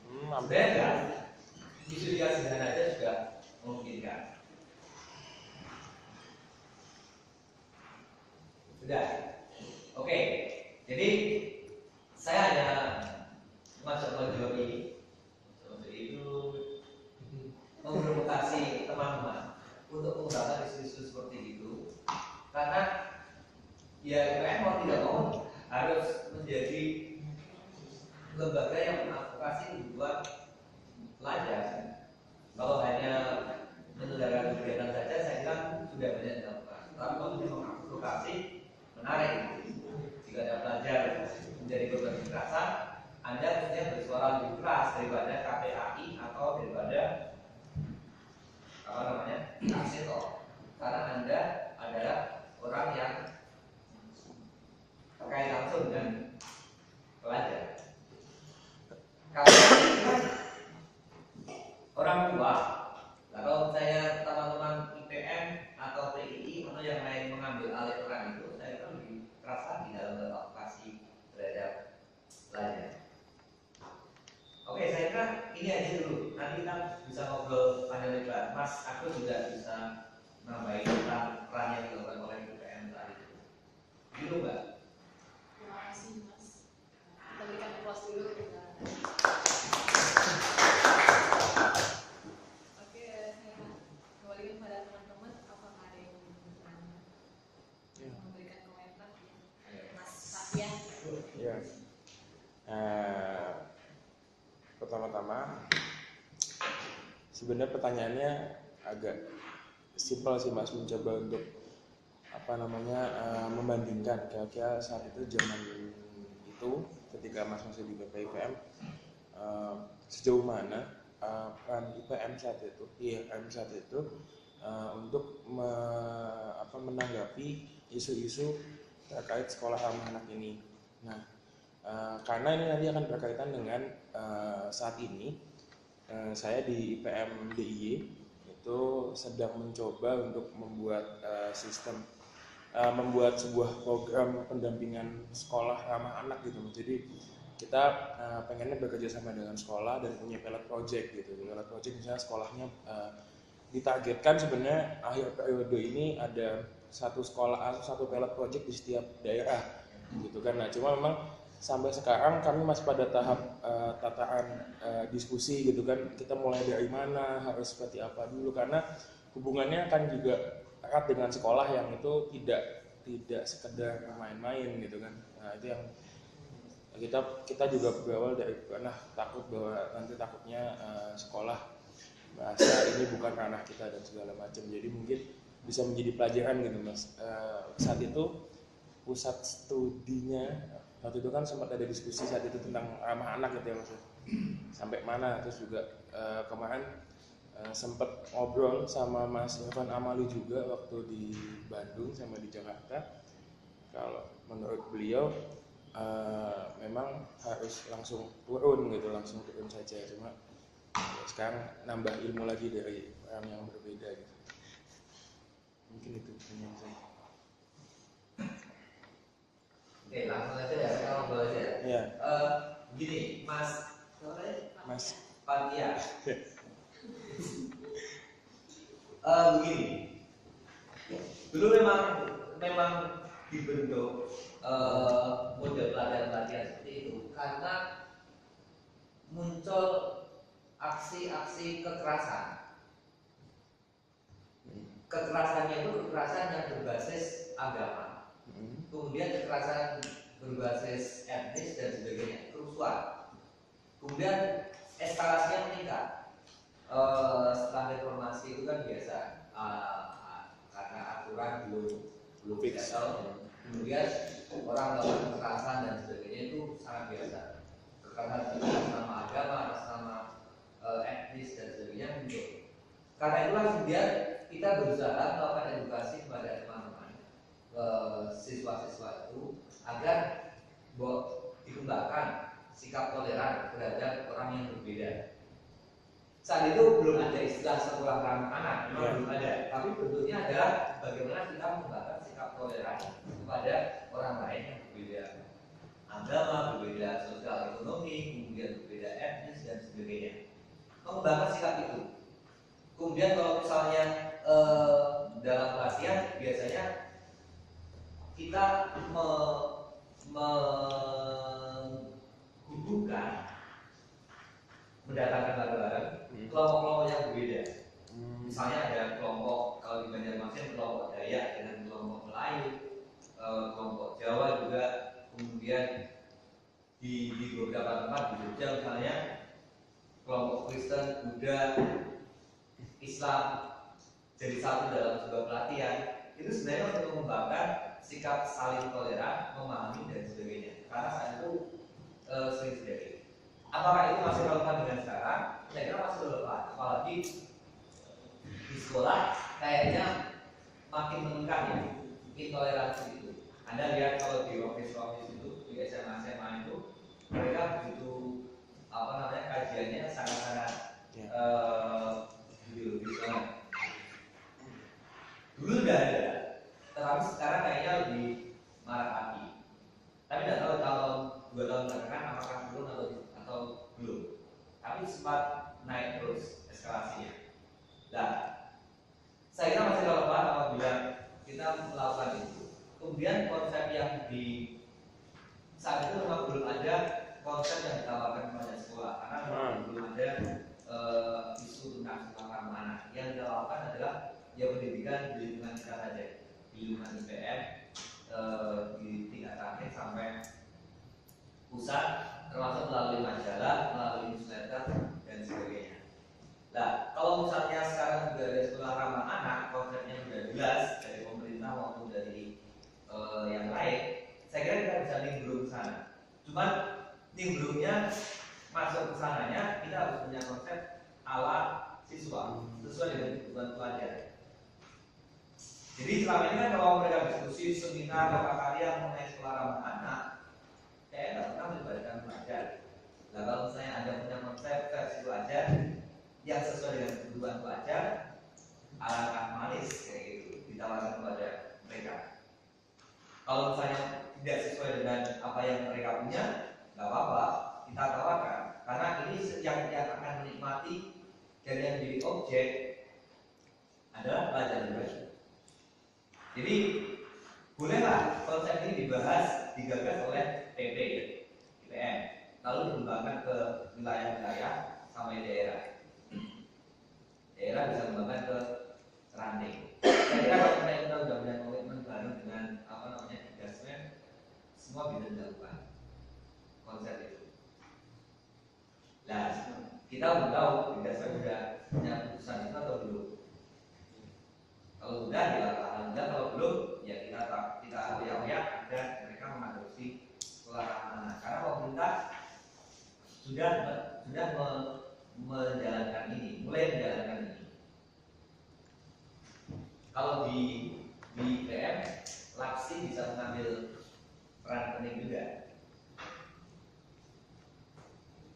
Sebenarnya isu yang sederhana aja juga memungkinkan. Sudah, oke. Jadi saya hanya mencoba menjawab ini. Itu memprovokasi teman-teman untuk mengembangkan isu-isu seperti itu, karena ya IPM mau tidak mau harus menjadi lembaga yang mengadvokasi kebutuhan pelajar. Kalau hanya menyelenggarakan kegiatan saja, saya kira sudah banyak dilakukan. Tapi kalau dia mengadvokasi, menarik. Jika ada pelajar menjadi korban kekerasan, Anda mestinya bersuara lebih keras daripada KPAI atau daripada Kasito, karena Anda adalah orang yang terkait langsung dengan pelajar. Kalau orang tua, kalau saya teman-teman IPM atau PII atau yang lain mengambil alih peran itu, saya kan lebih keras lagi dalam beradvokasi terhadap pelajar. Oke, saya kira ini aja dulu. Nanti kita bisa ngobrol panjang lebar. Mas, aku juga bisa nambahin tentang peran yang dilakukan oleh IPM tadi. Gitu, Mbak. Terima kasih, Mas. Kita berikan applause dulu. Oke, saya kembalikan pada teman-teman. Apakah ada yang memberikan komentar? Mas Safia. Ya. Pertama-tama, sebenarnya pertanyaannya agak simpel sih Mas, mencoba untuk membandingkan kira-kira saat itu zaman itu ketika Mas masih di BPIPM sejauh mana peran IPM saat itu untuk menanggapi isu-isu terkait sekolah ramah anak ini. Nah, karena ini nanti akan berkaitan dengan saat ini saya di IPM DIY itu sedang mencoba untuk membuat membuat sebuah program pendampingan sekolah ramah anak gitu. Jadi kita pengennya bekerja sama dengan sekolah dan punya pilot project gitu. Pilot project misalnya sekolahnya ditargetkan sebenarnya akhir periode ini ada satu pilot project di setiap daerah gitu kan. Nah, cuma memang sampai sekarang kami masih pada tahap tataan diskusi gitu kan, kita mulai dari mana, harus seperti apa dulu, karena hubungannya kan juga erat dengan sekolah yang itu tidak sekedar main-main gitu kan. Nah, itu yang kita juga berawal dari takut bahwa nanti takutnya sekolah bahasa ini bukan ranah kita dan segala macam, jadi mungkin bisa menjadi pelajaran gitu Mas. Saat itu pusat studinya waktu itu kan sempat ada diskusi saat itu tentang ramah anak gitu ya Mas, sampai mana. Terus juga kemarin sempat ngobrol sama Mas Irfan Amali juga waktu di Bandung sama di Jakarta. Kalau menurut beliau memang harus langsung turun saja, cuma sekarang nambah ilmu lagi dari orang yang berbeda gitu. Mungkin itu yang saya. Oke, langsung aja ya, saya ngobrol aja ya. Ya. Begini, Mas Pantia. Begini, dulu memang dibentuk model pelatihan seperti itu karena muncul aksi-aksi kekerasan. Kekerasannya itu kekerasan yang berbasis agama. Kemudian kekerasan berbasis etnis dan sebagainya, kerusuhan. Kemudian eskalasinya meningkat. Setelah reformasi itu kan biasa, karena aturan belum settle. Kemudian orang melakukan kekerasan dan sebagainya itu sangat biasa. Kekerasan atas nama agama, atas nama etnis dan sebagainya muncul. Karena itulah kemudian kita berusaha melakukan edukasi kepada teman-teman siswa-siswa itu agar dikembangkan sikap toleran terhadap orang yang berbeda. Saat itu belum ada istilah sekolah ramah anak, memang belum ada. Tapi bentuknya adalah bagaimana kita mengembangkan sikap toleran kepada orang lain yang berbeda agama, berbeda sosial ekonomi, kemudian berbeda etnis dan sebagainya. Mengembangkan sikap itu. Kemudian kalau misalnya dalam pelatihan biasanya kita menghubungkan, mendatangkan bareng-bareng kelompok-kelompok yang berbeda. Misalnya ada kelompok, kalau di Banjarmasin kelompok Dayak dengan kelompok Melayu, kelompok Jawa juga, kemudian di di beberapa tempat di Jogja misalnya kelompok Kristen, Buddha, Islam jadi satu dalam sebuah pelatihan, itu sebenarnya untuk mengembangkan sikap saling toleran, memahami dan sebagainya. Karena saat itu sering terjadi. Apakah itu masih relevan dengan sekarang? Saya kira masih relevan, apalagi di sekolah kayaknya makin meningkat ya intoleransi itu. Anda lihat kalau di office itu di SMA itu mereka begitu kajiannya sangat-sangat ideologis banget. Dulu udah ada, tetapi sekarang kayaknya lebih marak lagi. Tapi tidak tahu tahun 2 tahun belakangan apakah turun atau belum. Tapi sempat naik terus eskalasinya. Nah, saya kira masih relevan apabila kita melakukan itu. Kemudian konsep yang di saat itu memang belum ada konsep yang ditawarkan kepada sekolah karena memang belum ada isu tentang sekolah ramah anak. Yang ditawarkan adalah ya pendidikan di lingkungan kita saja, di lingkungan IPM, di tingkat terakhir sampai pusat, termasuk melalui majalah, melalui newsletter dan sebagainya. Nah, kalau misalnya sekarang sudah ada sekolah ramah anak, konsepnya sudah jelas dari pemerintah maupun dari yang lain, saya kira kita bisa nimbrung ke sana. Cuman nimbrungnya masuk ke sananya, kita harus punya konsep ala siswa sesuai dengan kebutuhan pelajar. Jadi selama ini kan kalau mereka diskusi seminar atau karya mengenai sekolah ramah anak, saya nggak pernah melibatkan pelajar. Nah, kalau misalnya ada punya konsep versi pelajar yang sesuai dengan kebutuhan pelajar, alangkah manis kayak gitu ditawarkan kepada mereka. Kalau misalnya tidak sesuai dengan apa yang mereka punya, nggak apa-apa, kita tawarkan. Karena ini yang akan menikmati dan yang jadi objek adalah pelajar juga. Jadi bolehlah konsep ini dibahas, digagas oleh PP, IPM, lalu dikembangkan ke wilayah-wilayah sampai daerah. Daerah bisa mengembangkan ke ranting. Saya kira kalau kita sudah punya komitmen bareng dengan investment, semua bisa dilakukan konsep itu. Nah, kita belum tahu investment sudah punya keputusan itu atau belum. Kalau sudah ya alhamdulillah, kalau belum ya kita oyak-oyak agar mereka mengadopsi sekolah ramah anak. Karena pemerintah sudah menjalankan ini, mulai menjalankan ini. Kalau di PM, Lapsi bisa mengambil peran penting juga.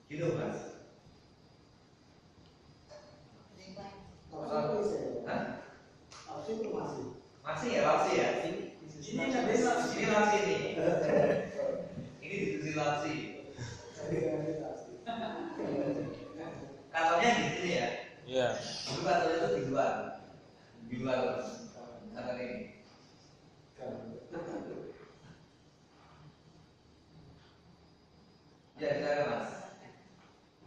Gitu Mas. Hah? Masih ya Lapsi ya? Ini Lapsi ini. Ini diskusi Lapsi. Kantornya di sini ya? Iya. Dulu kantornya itu di luar kantor ini. Ya, kita Mas.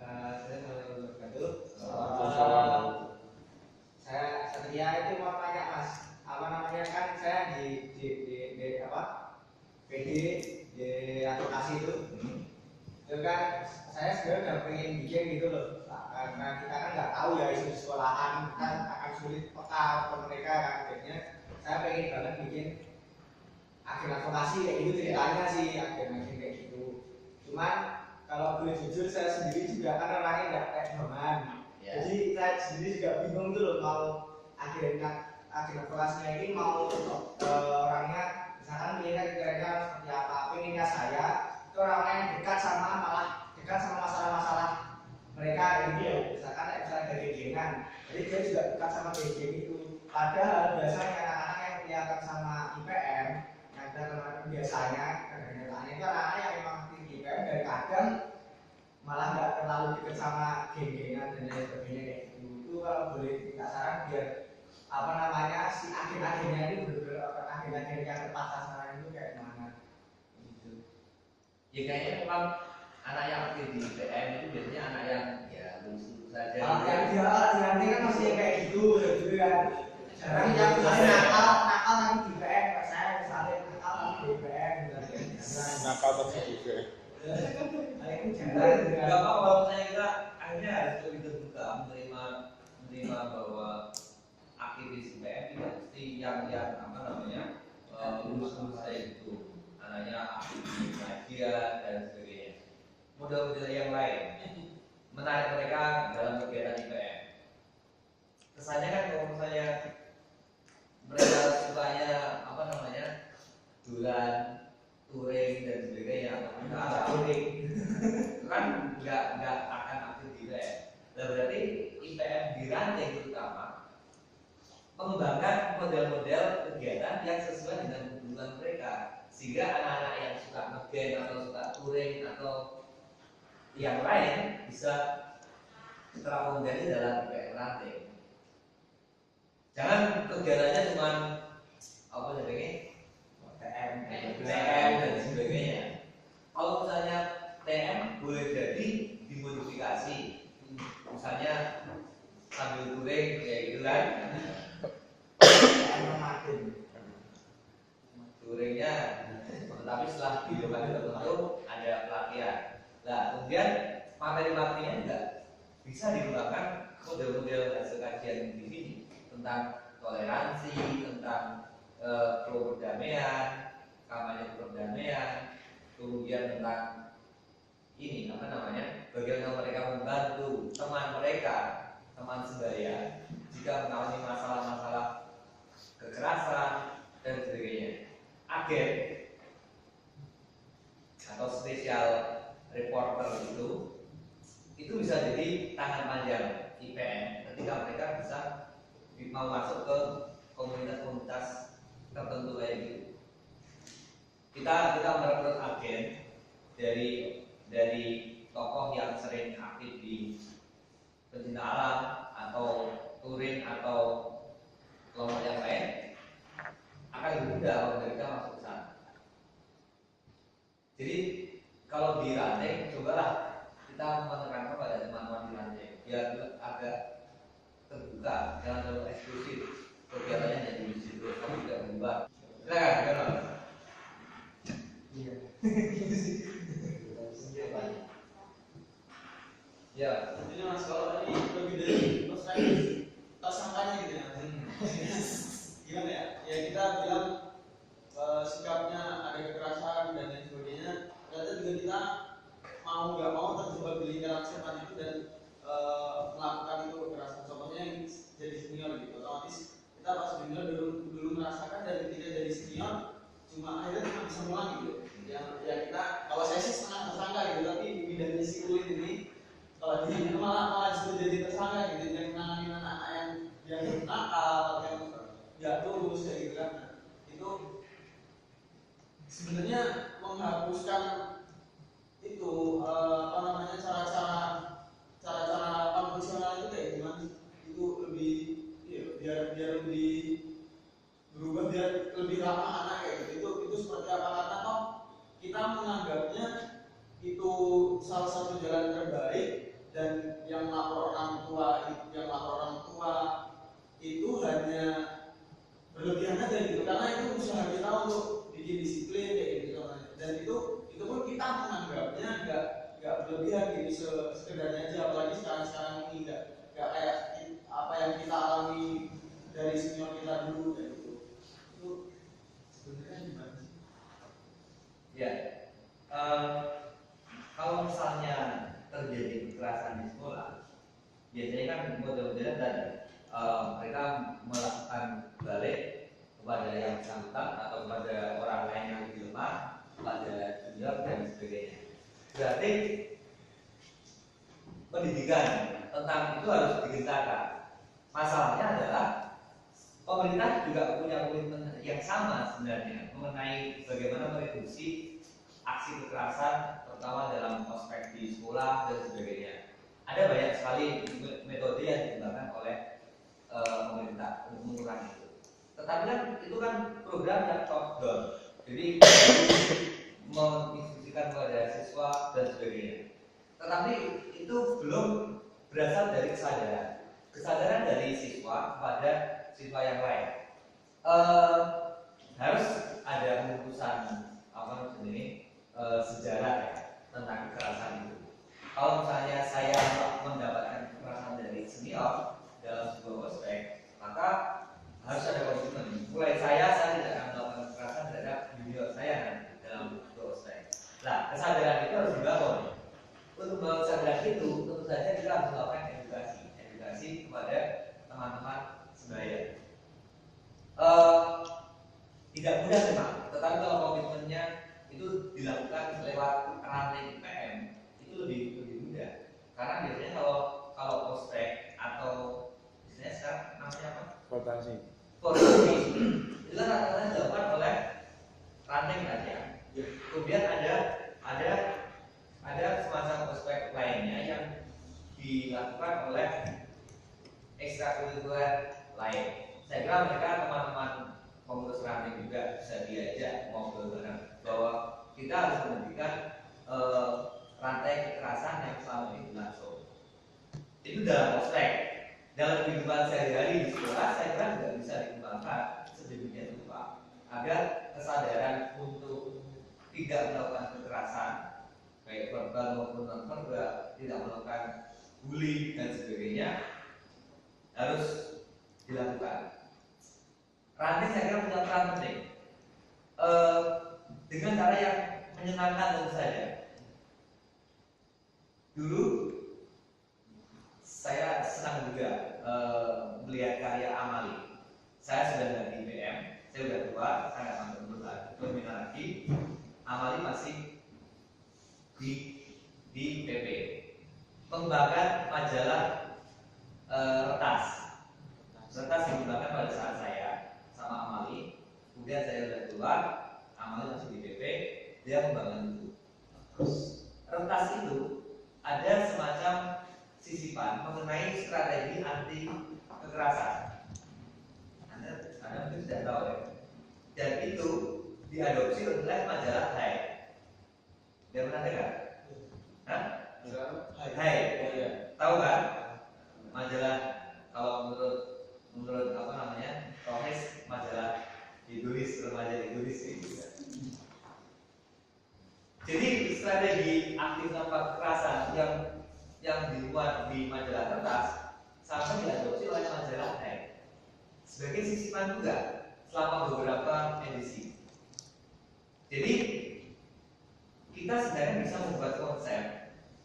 Saya mau berkata, Waalaikumsalam. saya setia itu mau tanya Mas, apa namanya kan saya di PD di advokasi itu kan saya sebenarnya udah pengen bikin gitu loh, karena kita kan nggak tahu ya isu sekolahan kan akan sulit peka ke mereka kan, jadinya saya pengen banget bikin agen advokasi kayak gitu ceritanya sih, agen kayak gitu. Cuman kalau boleh jujur saya sendiri juga kan orangnya nggak kayak Noman, jadi saya sendiri juga bingung tuh loh mau agen advokasinya ini mau orangnya misalkan kira-kira seperti apa. Pengennya saya itu orang-orang yang dekat sama masalah-masalah mereka gitu. Misalkan dari gengan, jadi dia juga dekat sama geng itu. Padahal biasanya anak-anak yang kelihatan sama IPM, yang biasanya kadang-kadang itu anak-anak yang memang tinggi IPM dari kadang malah nggak terlalu dekat sama geng-gengan dan lain sebagainya kayak gitu. Itu kalau boleh kita saran biar si agen-agennya ini benar-benar agen-agen yang tepat sasaran itu kayak mana gitu. Ya kayaknya memang anak yang aktif di PM itu biasanya anak yang ya lulus saja. Yang dia nanti kan masih kayak gitu kan. Jarang yang misalnya nakal nanti di PM, saya misalnya nakal di PM. Nakal tapi juga. Nggak apa-apa, misalnya kita akhirnya harus lebih terbuka menerima bahwa aktivis IPM tidak mesti yang apa namanya lulus-lulus kayak gitu, anaknya aktivis media dan sebagainya. Model-model yang lain menarik mereka dalam kegiatan IPM. Kesannya kan kalau misalnya mereka sukanya apa namanya dulan, touring dan sebagainya, atau touring kan nggak akan aktif di IPM. Nah, berarti IPM dirancang terutama mengembangkan model-model kegiatan yang sesuai dengan kebutuhan mereka, sehingga anak-anak yang suka nge-band atau suka touring atau yang lain bisa terakomodasi dalam IPM ranting. Jangan kegiatannya cuma apa namanya TM dan sebagainya. Kalau misalnya TM boleh jadi dimodifikasi, misalnya sambil touring kayak gitu kan. Touringnya, tetapi setelah di lokasi tertentu ada pelatihan. Nah, kemudian materi-materinya juga bisa dikembangkan model-model hasil kajian di sini tentang toleransi, tentang pro perdamaian, kampanye perdamaian, kemudian tentang ini apa namanya, bagaimana mereka membantu teman mereka, teman sebaya jika mengalami masalah-masalah kekerasan dan sebagainya. Agen atau special reporter itu bisa jadi tangan panjang IPM ketika mereka bisa mau masuk ke komunitas-komunitas tertentu kayak gitu. Kita merekrut agen dari tokoh yang sering aktif di pencinta alam atau touring atau kelompok yang lain, akan lebih mudah kalau mereka masuk ke sana. Jadi kalau di ranting, cobalah kita menekankan pada teman-teman di ranting biar agak terbuka, jangan terlalu eksklusif. Kegiatannya jadi di situ, kamu tidak berubah. Silakan, Ganon. Iya. Ya. Ini mas, kalau tadi lebih dari perspektif tersangkanya gitu ya. Gimana ya? Ya kita bilang sikapnya ada kekerasan dan lain sebagainya. Ternyata juga kita mau nggak mau terjebak di lingkaran setan itu dan melakukan itu kekerasan. Contohnya yang jadi senior gitu, otomatis kita pas junior dulu merasakan dan ketika jadi senior akhirnya cuma bisa ngulang gitu. Yang ya kita, kalau saya sih sangat tersangka gitu, tapi di bidangnya si kulit ini kalau di malah justru jadi tersangka gitu, yang nanganin anak-anak yang nakal, yang nggak lulus kayak gitu kan. Nah, itu sebenarnya menghapuskan itu apa namanya cara-cara konvensional itu kayak gimana sih? Itu lebih ya, biar lebih berubah, biar lebih ramah anak kayak gitu. Itu seperti apa, karena toh kita menganggapnya itu salah satu jalan terbaik, dan yang lapor orang tua itu hanya berlebihan aja gitu, karena itu usaha kita untuk bikin disiplin kayak gitu. Dan itu pun kita menganggapnya nggak berlebihan gitu, sekedarnya aja. Apalagi sekarang ini nggak kayak apa yang kita alami dari senior kita dulu kayak gitu. Itu sebenarnya gimana sih? Ya, kalau misalnya terjadi kekerasan di sekolah, biasanya kan model-modelnya tadi mereka melakukan balik kepada yang bersangkutan atau kepada orang lain yang lebih lemah, kepada junior dan sebagainya. Berarti pendidikan tentang itu harus digencarkan. Masalahnya adalah pemerintah juga punya komitmen yang sama sebenarnya mengenai bagaimana mereduksi aksi kekerasan, terutama dalam aspek di sekolah dan sebagainya. Ada banyak sekali metode yang dikembangkan oleh pemerintah untuk mengurangi itu. Tetapi kan itu kan program yang top down, jadi menginstruksikan kepada siswa dan sebagainya. Tetapi itu belum berasal dari kesadaran dari siswa kepada siswa yang lain. Harus ada pengukusan apa ini sejarah ya, dalam sebuah ospek, maka harus ada komitmen. Mulai saya tidak akan melakukan kekerasan terhadap junior saya nanti dalam sebuah ospek. Nah, kesadaran itu harus dibangun. Untuk membangun kesadaran itu, tentu saja kita harus melakukan edukasi kepada teman-teman sebaya. Tidak mudah memang, tetapi kalau komitmennya itu dilakukan lewat ranting PM itu lebih mudah. Karena biasanya kalau ospek atau biasanya sekarang namanya apa? Rotasi. Korupsi itu rata-rata dilakukan oleh ranting saja. Kemudian ada semacam ospek lainnya yang dilakukan oleh ekstrakurikuler lain. Saya kira mereka teman-teman pengurus ranting juga bisa diajak ngobrol bareng bahwa kita harus menghentikan rantai kekerasan yang selama ini berlangsung. Itu dalam ospek. Dalam kehidupan sehari-hari di sekolah, saya kira juga bisa dikembangkan sedemikian rupa agar kesadaran untuk tidak melakukan kekerasan baik verbal maupun non verbal, tidak melakukan bully dan sebagainya harus dilakukan. Ranting saya kira punya peran penting dengan cara yang menyenangkan tentu saja. Dulu saya senang juga melihat karya Amali. Saya sudah nggak di BM, saya sudah tua, saya nggak sampai berminat lagi. Amali masih di PP. Pengembangan majalah Retas. Retas dikembangkan pada saat saya sama Amali. Kemudian saya sudah tua, Amali masih di PP, dia membangun itu. Retas itu ada semacam sisipan mengenai strategi anti kekerasan. Anda mungkin tidak tahu ya. Dan itu diadopsi oleh majalah Hai. Dia pernah dengar? Hah? Hai. Tahu kan? Majalah kalau menurut apa namanya? Rohis majalah ditulis remaja ditulis itu. Jadi strategi anti kekerasan yang dimuat di majalah Kertas sampai diadopsi oleh majalah Hai sebagai sisipan juga selama beberapa edisi. Jadi kita sebenarnya bisa membuat konsep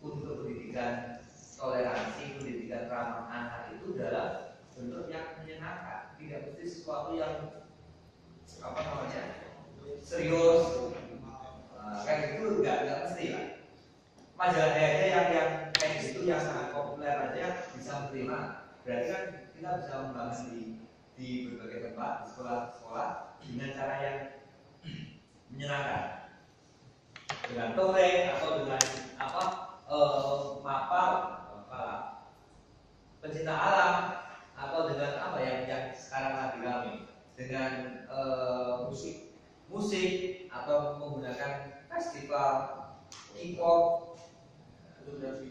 untuk pendidikan toleransi, pendidikan ramah anak itu dalam bentuk yang menyenangkan, tidak mesti sesuatu yang apa namanya serius. Kayak gitu nggak mesti lah. Majalah aja yang kayak gitu yang sangat populer aja bisa menerima. Berarti kan kita bisa membangun di berbagai tempat, di sekolah-sekolah dengan cara yang menyenangkan, dengan tore atau dengan apa mapal pencinta alam atau dengan apa yang sekarang lagi rame dengan musik atau menggunakan festival K-pop, fotografi,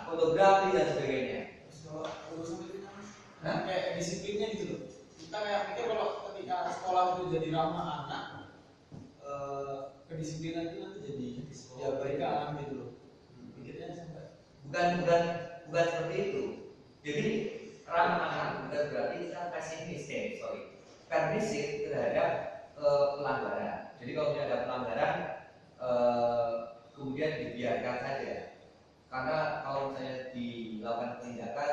fotografi dan sebagainya. Kayak disiplinnya gitu loh. Kita kayak mikir kalau ketika sekolah itu jadi ramah anak, kedisiplinan itu nanti jadi diabaikan gitu loh. Pikirnya sampai Bukan seperti itu. Jadi ramah anak bukan berarti kita pesimistik, permisif terhadap pelanggaran. Jadi kalau tidak ada pelanggaran, kemudian dibiarkan saja. Karena kalau misalnya dilakukan penindakan,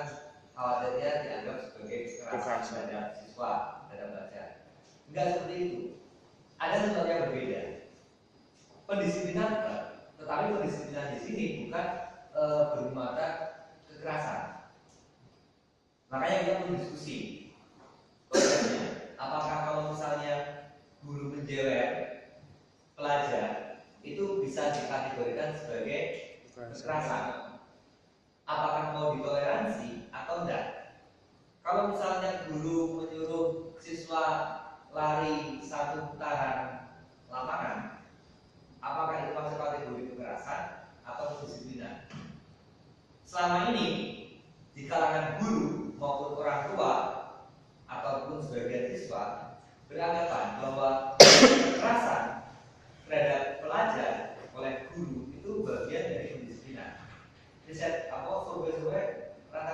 khawatirnya dianggap sebagai kekerasan terhadap siswa, terhadap pelajar. Enggak seperti itu. Ada sesuatu yang berbeda. Pendisiplinan, tetapi pendisiplinan di sini bukan bermata kekerasan. Makanya kita berdiskusi. Apakah kalau misalnya guru menjewer pelajar itu bisa dikategorikan sebagai kekerasan? Apakah mau ditoleransi atau enggak? Kalau misalnya guru menyuruh siswa lari satu putaran lapangan, apakah itu masuk kategori kekerasan atau kedisiplinan? Selama ini di kalangan guru maupun orang tua ataupun sebagian siswa beranggapan bahwa kekerasan terhadap pelajar oleh guru itu bagian dari pendisiplinan. Riset survei rata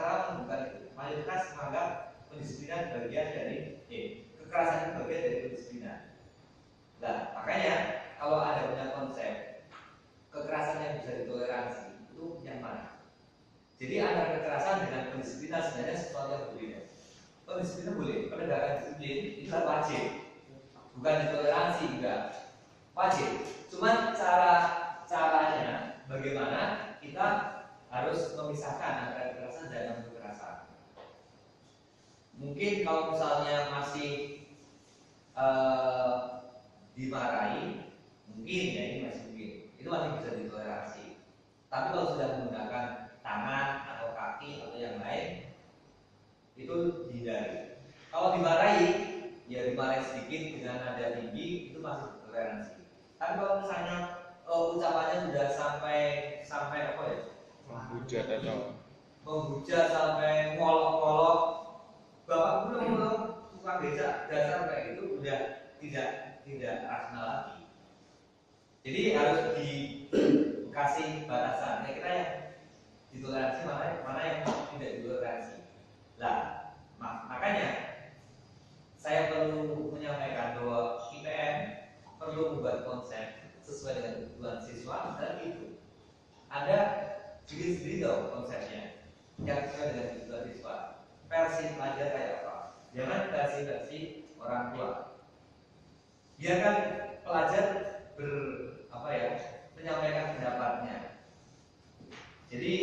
pendisiplinan dengan pendisiplinan sebenarnya sesuatu yang berbeda. Pendisiplinan boleh, penegakan disiplin itu wajib, bukan ditoleransi juga, wajib. Cuman caranya bagaimana kita harus memisahkan antara kekerasan dan non kekerasan. Mungkin kalau misalnya masih dimarahi, mungkin ya ini masih mungkin, itu masih bisa ditoleransi. Tapi kalau sudah menggunakan tangan atau kaki atau yang lain, itu dihindari. Kalau dimarahi, ya dimarahi sedikit dengan nada tinggi, itu masih toleransi. Tapi kalau misalnya ucapannya sudah sampai apa ya? Menghujat atau Menghujat sampai ngolok-ngolok, bapak guru tukang beca dasar kayak itu udah tidak rasional lagi. Jadi harus dikasih batasan. Kira-kira yang ditoleransi mana yang tidak ditoleransi. Lah, makanya saya perlu menyampaikan bahwa IPM perlu membuat konsep sesuai dengan kebutuhan siswa dan itu ada sendiri dong konsepnya yang sesuai dengan kebutuhan siswa. Versi pelajar kayak apa? Jangan versi orang tua. Biarkan pelajar menyampaikan pendapatnya. Jadi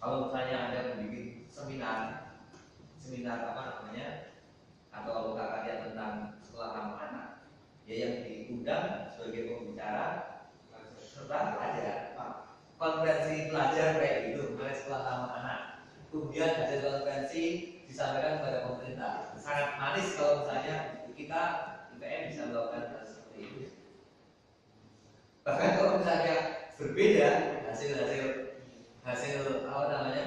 kalau misalnya ada membuat seminar apa namanya, atau kakaknya tentang sekolah ramah anak, ya yang diundang sebagai pembicara serta pelajar. Konferensi pelajar kayak gitu, mulai sekolah ramah anak. Kemudian hasil konferensi disampaikan kepada pemerintah. Sangat manis kalau misalnya kita IPM bisa melakukan hal seperti itu. Bahkan kalau misalnya berbeda hasil apa namanya,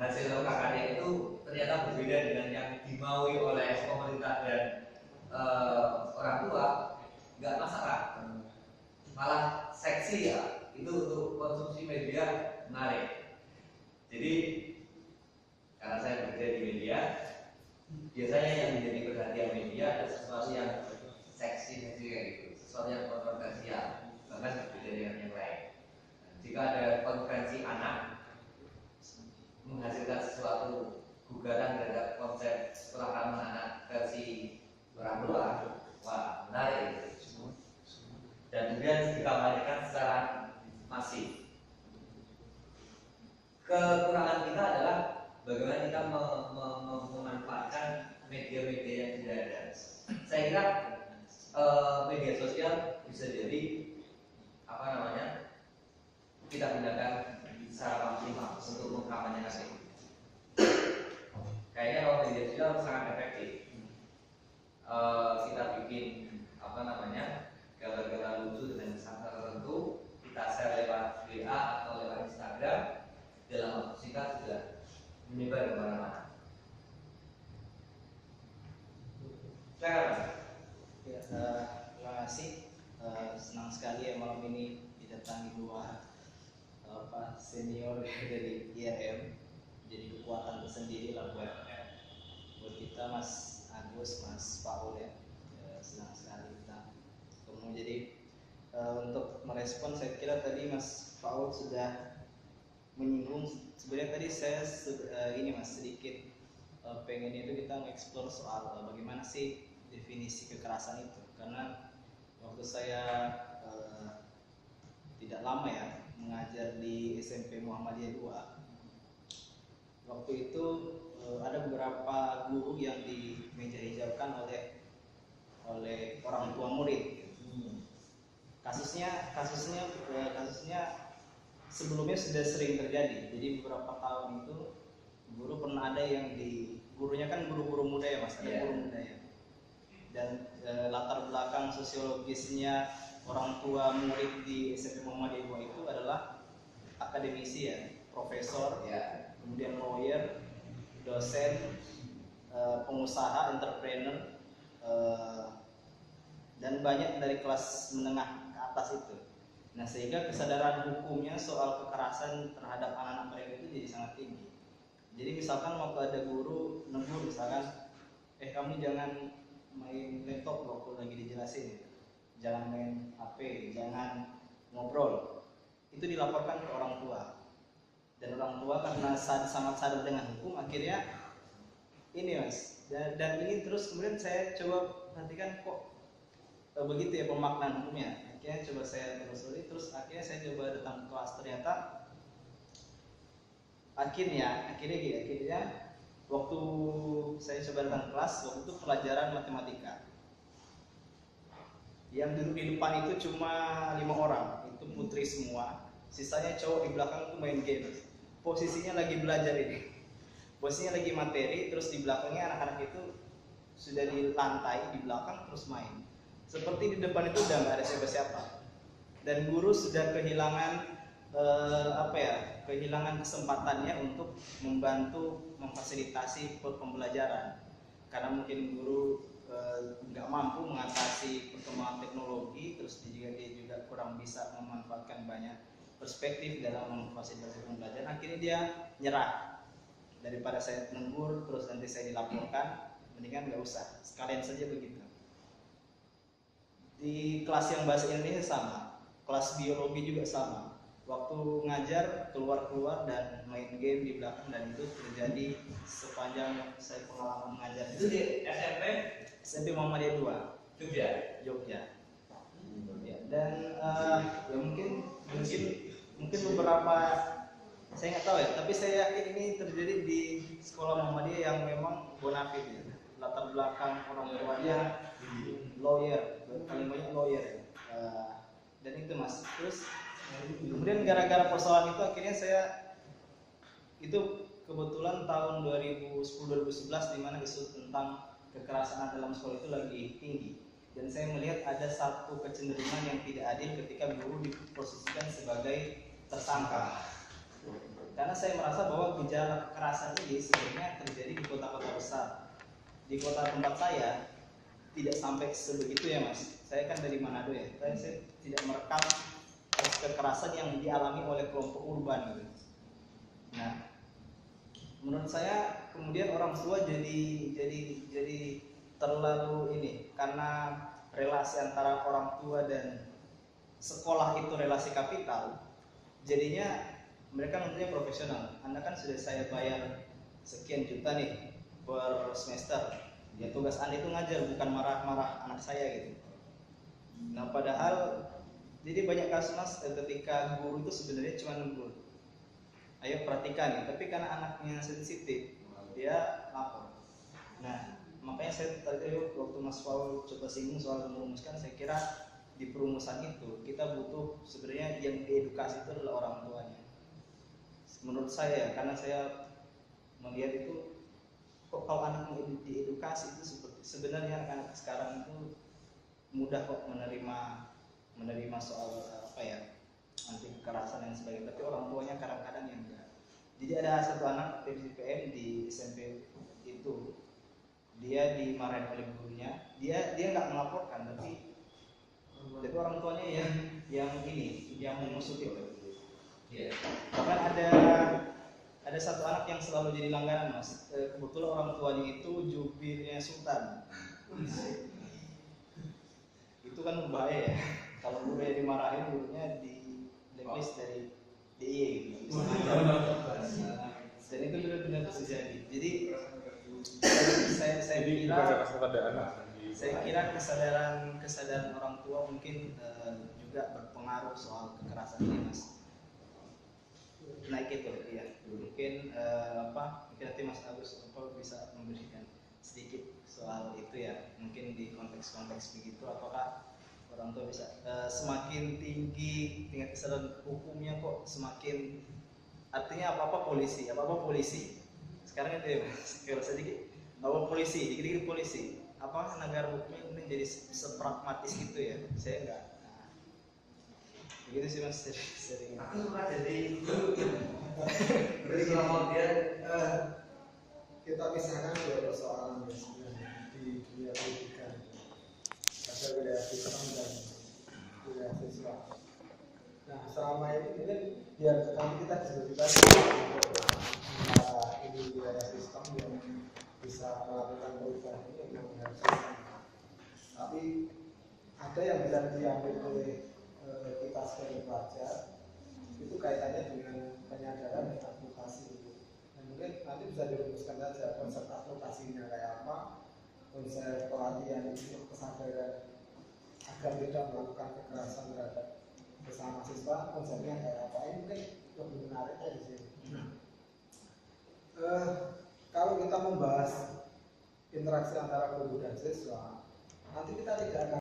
hasil KKD itu ternyata berbeda dengan yang dimaui oleh pemerintah dan orang tua, nggak masalah, malah seksi ya. Itu untuk konsumsi media menarik. Jadi karena saya bekerja di media, biasanya yang menjadi perhatian media adalah sesuatu yang seksi kayak gitu, sesuatu yang kontroversial, bahkan berbeda dengan yang lain. Jika ada konferensi anak menghasilkan sesuatu gugatan terhadap konsep sekolah ramah anak versi orang tua, wah menarik. Dan kemudian dikampanyekan secara masif. Kekurangan kita adalah bagaimana kita memanfaatkan media-media yang tidak ada. Saya kira media sosial bisa jadi apa namanya, kita gunakan secara maksimal untuk mengkampanyekan itu. Kayaknya kalau media sosial sangat efektif. Kita bikin apa namanya, gambar-gambar lucu dengan sangka tertentu, kita share lewat WA atau lewat Instagram, dalam waktu singkat sudah menyebar kemana-mana. Silakan. Ya, terima kasih. Senang sekali ya malam ini didatangi dua senior dari IRM. Jadi kekuatan tersendiri lah buat kita, Mas Agus, Mas Paul ya. Senang sekali kita ketemu. Jadi untuk merespon, saya kira tadi Mas Paul sudah menyinggung. Sebenarnya tadi saya ini Mas sedikit pengen itu kita mengeksplor soal bagaimana sih definisi kekerasan itu, karena waktu saya tidak lama ya mengajar di SMP Muhammadiyah 2, waktu itu ada beberapa guru yang di meja hijaukan oleh orang tua murid. Kasusnya sebelumnya sudah sering terjadi. Jadi beberapa tahun itu guru pernah ada yang gurunya kan guru-guru muda ya Mas, ada guru muda ya. Dan latar belakang sosiologisnya orang tua murid di SMP Muhammadiyah 2 itu adalah akademisi ya, profesor, kemudian lawyer, dosen, pengusaha, entrepreneur, dan banyak dari kelas menengah ke atas itu. Nah, sehingga kesadaran hukumnya soal kekerasan terhadap anak-anak mereka itu jadi sangat tinggi. Jadi misalkan waktu ada guru negur misalkan, kamu jangan main laptop waktu lagi dijelasin, jangan main HP, jangan ngobrol, itu dilaporkan ke orang tua. Dan orang tua karena sangat sadar dengan hukum, akhirnya ini mas. Dan ini terus kemudian saya coba perhatikan kok begitu ya pemaknaan hukumnya. Akhirnya coba saya telusuri, terus akhirnya saya coba datang ke kelas, ternyata akhirnya waktu saya coba datang ke kelas, waktu itu pelajaran matematika. Yang duduk di depan itu cuma 5 orang, itu putri semua. Sisanya cowok di belakang itu main game. Posisinya lagi belajar ini. Posisinya lagi materi, terus di belakangnya anak-anak itu sudah di lantai di belakang terus main. Seperti di depan itu udah nggak ada siapa-siapa. Dan guru sudah kehilangan kehilangan kesempatannya untuk membantu memfasilitasi pembelajaran. Karena mungkin guru nggak mampu mengatasi perkembangan teknologi, terus dia juga kurang bisa memanfaatkan banyak perspektif dalam memfasilitasi pembelajaran. Akhirnya dia nyerah. Daripada saya negur terus nanti saya dilaporkan, mendingan nggak usah, sekalian saja begitu. Di kelas yang bahasa Indonesia sama, kelas biologi juga sama. Waktu ngajar keluar dan main game di belakang, dan itu terjadi sepanjang saya pengalaman mengajar. Itu di SMP Muhammadiyah 2 Jogja. Ya, dan ya mungkin beberapa saya nggak tahu ya, tapi saya yakin ini terjadi di sekolah Muhammadiyah yang memang bonafit ya. Latar belakang orang tuanya lawyer, paling banyak lawyer ya. Dan itu mas. Terus kemudian gara-gara persoalan itu akhirnya saya itu kebetulan tahun 2010-2011 di mana isu tentang kekerasan dalam sekolah itu lagi tinggi, dan saya melihat ada satu kecenderungan yang tidak adil ketika guru diposisikan sebagai tersangka. Karena saya merasa bahwa gejala kekerasan ini sebenarnya terjadi di kota-kota besar. Di kota tempat saya tidak sampai sebegitu ya mas. Saya kan dari Manado ya, saya tidak merekam kekerasan yang dialami oleh kelompok urban gitu. Nah, menurut saya kemudian orang tua jadi terlalu ini, karena relasi antara orang tua dan sekolah itu relasi kapital, jadinya mereka nantinya profesional. Anda kan sudah saya bayar sekian juta nih per semester, ya tugas Anda itu ngajar, bukan marah-marah anak saya gitu. Nah padahal jadi banyak kasus mas ketika guru itu sebenarnya cuma negur, ayo perhatikan nih, tapi karena anaknya sensitif dia lapor. Nah makanya saya tadi waktu Mas Paul coba singgung soal merumuskan, saya kira di perumusan itu kita butuh sebenarnya yang diedukasi itu adalah orang tuanya. Menurut saya, karena saya melihat itu kok kalau anak mau diedukasi itu seperti sebenarnya anak-anak sekarang itu mudah kok menerima soal anti kekerasan dan sebagainya, tapi orang tuanya kadang-kadang yang enggak. Jadi ada satu anak PPM di SMP itu, dia dimarahin oleh gurunya, dia nggak melaporkan, tapi orang tuanya yang mengusut itu. Yeah. Bahkan ada satu anak yang selalu jadi langganan mas. Kebetulan orang tuanya itu jubirnya Sultan. Itu kan berbahaya ya. Kalau gurunya dimarahin, gurunya di blacklist dari DIY gitu. Dan itu benar-benar terjadi. Jadi saya kira kesadaran orang tua mungkin juga berpengaruh soal kekerasan ini mas. Naik itu ya. Mungkin mungkin nanti Mas Agus bisa memberikan sedikit soal itu ya. Mungkin di konteks begitu, apakah orang tua bisa semakin tinggi tingkat kesadaran hukumnya kok semakin, artinya apa-apa polisi. Sekarang itu ya Mas, kalau sedikit apa polisi, dikit-dikit polisi. Apa negara hukumnya ini jadi sepragmatis gitu ya? Saya enggak. Begitu sih mas, sering. Aku suka jadi selama dia kita pisahkan dua persoalan di dunia pendidikan. Ada budaya sistem dan budaya siswa. Nah selama ini mungkin biar kami kita diskusikan ini budaya sistem yang bisa melakukan perubahan ini yang harus sistem. Tapi ada yang bisa diambil oleh kita sebagai pelajar, itu kaitannya dengan penyadaran bisa dirumuskan saja konsep advokasinya kayak apa, konsep pelatihan untuk kesadaran agar tidak melakukan kekerasan terhadap sesama siswa, konsepnya kayak apa. Ini mungkin lebih menarik di sini. Kalau kita membahas interaksi antara guru dan siswa, nanti kita tidak akan